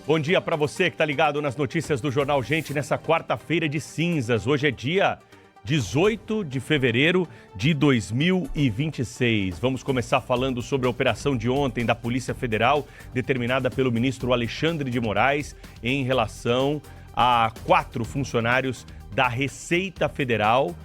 Bom dia para você que está ligado nas notícias do Jornal Gente nessa quarta-feira de cinzas. Hoje é dia 18 de fevereiro de 2026. Vamos começar falando sobre a operação de ontem da Polícia Federal, determinada pelo ministro Alexandre de Moraes, em relação a 4 funcionários da Receita Federal,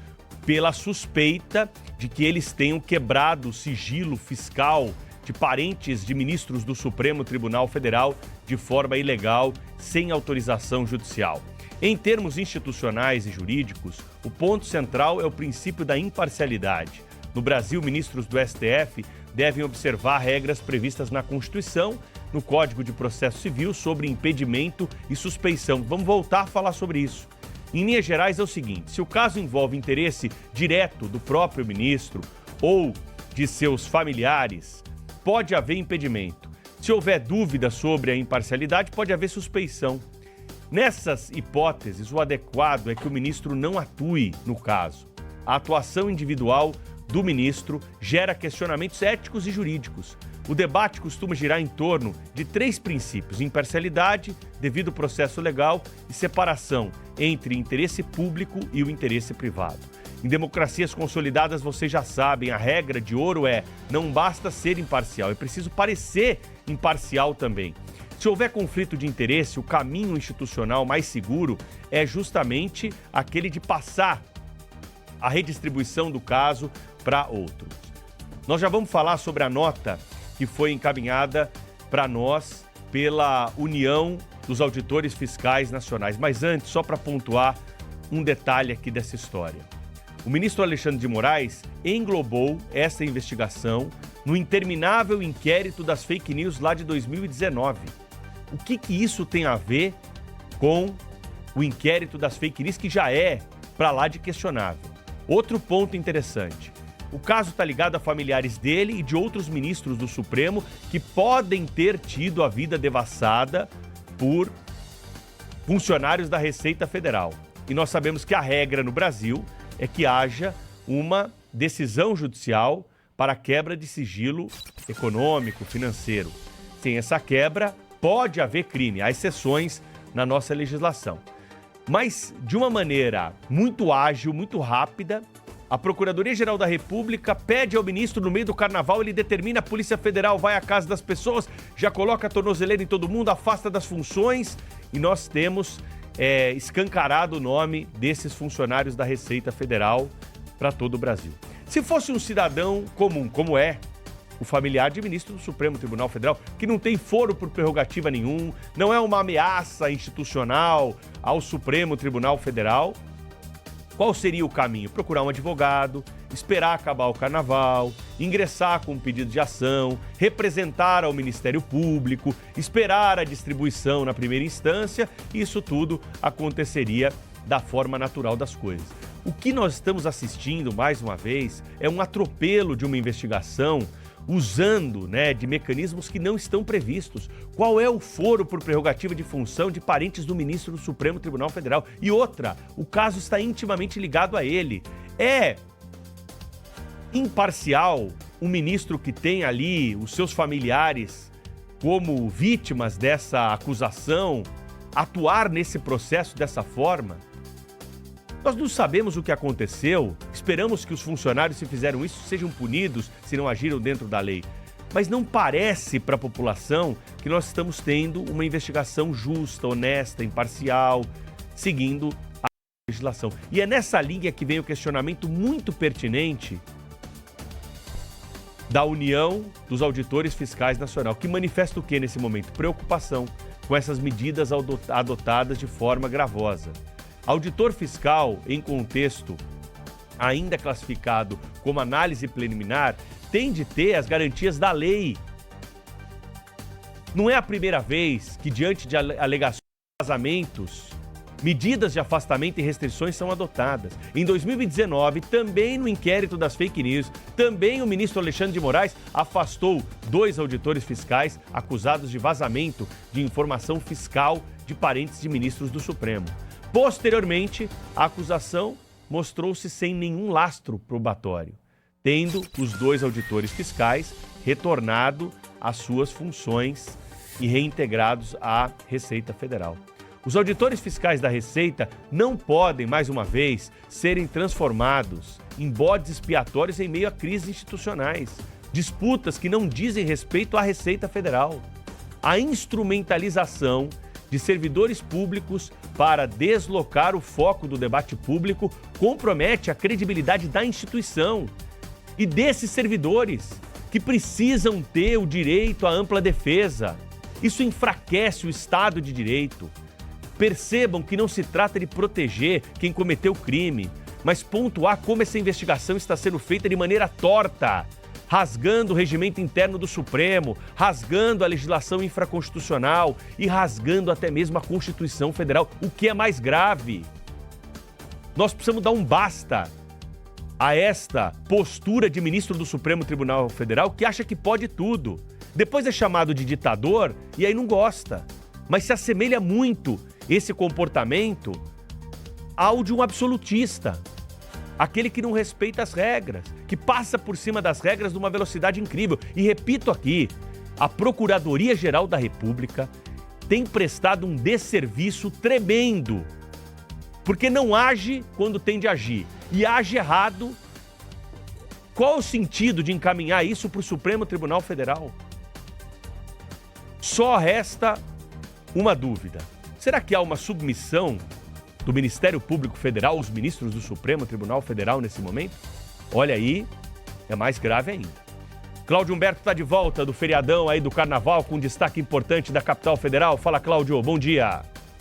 pela suspeita de que eles tenham quebrado o sigilo fiscal de parentes de ministros do Supremo Tribunal Federal de forma ilegal, sem autorização judicial. Em termos institucionais e jurídicos, o ponto central é o princípio da imparcialidade. No Brasil, ministros do STF devem observar regras previstas na Constituição, no Código de Processo Civil, sobre impedimento e suspeição. Vamos voltar a falar sobre isso. Em linhas gerais é o seguinte: se o caso envolve interesse direto do próprio ministro ou de seus familiares, pode haver impedimento. Se houver dúvida sobre a imparcialidade, pode haver suspeição. Nessas hipóteses, o adequado é que o ministro não atue no caso. A atuação individual do ministro gera questionamentos éticos e jurídicos. O debate costuma girar em torno de 3 princípios: imparcialidade, devido processo legal e separação entre interesse público e o interesse privado. Em democracias consolidadas, vocês já sabem, a regra de ouro é: não basta ser imparcial, é preciso parecer imparcial também. Se houver conflito de interesse, o caminho institucional mais seguro é justamente aquele de passar a redistribuição do caso para outros. Nós já vamos falar sobre a nota que foi encaminhada para nós pela União dos Auditores Fiscais Nacionais. Mas antes, só para pontuar um detalhe aqui dessa história. O ministro Alexandre de Moraes englobou essa investigação no interminável inquérito das fake news lá de 2019. O que isso tem a ver com o inquérito das fake news, que já é para lá de questionável? Outro ponto interessante: o caso está ligado a familiares dele e de outros ministros do Supremo que podem ter tido a vida devassada por funcionários da Receita Federal. E nós sabemos que a regra no Brasil é que haja uma decisão judicial para a quebra de sigilo econômico, financeiro. Sem essa quebra, pode haver crime. Há exceções na nossa legislação. Mas, de uma maneira muito ágil, muito rápida, a Procuradoria-Geral da República pede ao ministro, no meio do carnaval, ele determina: a Polícia Federal vai à casa das pessoas, já coloca a tornozeleira em todo mundo, afasta das funções, e nós temos escancarado o nome desses funcionários da Receita Federal para todo o Brasil. Se fosse um cidadão comum, como é o familiar de ministro do Supremo Tribunal Federal, que não tem foro por prerrogativa nenhum, não é uma ameaça institucional ao Supremo Tribunal Federal, qual seria o caminho? Procurar um advogado, esperar acabar o carnaval, ingressar com um pedido de ação, representar ao Ministério Público, esperar a distribuição na primeira instância, e isso tudo aconteceria da forma natural das coisas. O que nós estamos assistindo, mais uma vez, é um atropelo de uma investigação usando, de mecanismos que não estão previstos. Qual é o foro por prerrogativa de função de parentes do ministro do Supremo Tribunal Federal? E outra, o caso está intimamente ligado a ele. É imparcial um ministro que tem ali os seus familiares como vítimas dessa acusação atuar nesse processo dessa forma? Nós não sabemos o que aconteceu, esperamos que os funcionários, se fizeram isso, sejam punidos se não agiram dentro da lei. Mas não parece para a população que nós estamos tendo uma investigação justa, honesta, imparcial, seguindo a legislação. E é nessa linha que vem o questionamento muito pertinente da União dos Auditores Fiscais Nacional, que manifesta o que nesse momento? Preocupação com essas medidas adotadas de forma gravosa. Auditor fiscal, em contexto ainda classificado como análise preliminar, tem de ter as garantias da lei. Não é a primeira vez que, diante de alegações de vazamentos, medidas de afastamento e restrições são adotadas. Em 2019, também no inquérito das fake news, também o ministro Alexandre de Moraes afastou 2 auditores fiscais acusados de vazamento de informação fiscal de parentes de ministros do Supremo. Posteriormente, a acusação mostrou-se sem nenhum lastro probatório, tendo os 2 auditores fiscais retornado às suas funções e reintegrados à Receita Federal. Os auditores fiscais da Receita não podem, mais uma vez, serem transformados em bodes expiatórios em meio a crises institucionais, disputas que não dizem respeito à Receita Federal. A instrumentalização de servidores públicos para deslocar o foco do debate público compromete a credibilidade da instituição e desses servidores que precisam ter o direito à ampla defesa. Isso enfraquece o Estado de Direito. Percebam que não se trata de proteger quem cometeu o crime, mas pontuar como essa investigação está sendo feita de maneira torta, rasgando o regimento interno do Supremo, rasgando a legislação infraconstitucional e rasgando até mesmo a Constituição Federal, o que é mais grave. Nós precisamos dar um basta a esta postura de ministro do Supremo Tribunal Federal que acha que pode tudo. Depois é chamado de ditador e aí não gosta. Mas se assemelha muito esse comportamento ao de um absolutista. Aquele que não respeita as regras, que passa por cima das regras numa velocidade incrível. E repito aqui, a Procuradoria-Geral da República tem prestado um desserviço tremendo, porque não age quando tem de agir e age errado. Qual o sentido de encaminhar isso para o Supremo Tribunal Federal? Só resta uma dúvida. Será que há uma submissão do Ministério Público Federal aos ministros do Supremo Tribunal Federal nesse momento? Olha aí, é mais grave ainda. Cláudio Humberto está de volta do feriadão aí do Carnaval com destaque importante da capital federal. Fala, Cláudio, bom dia.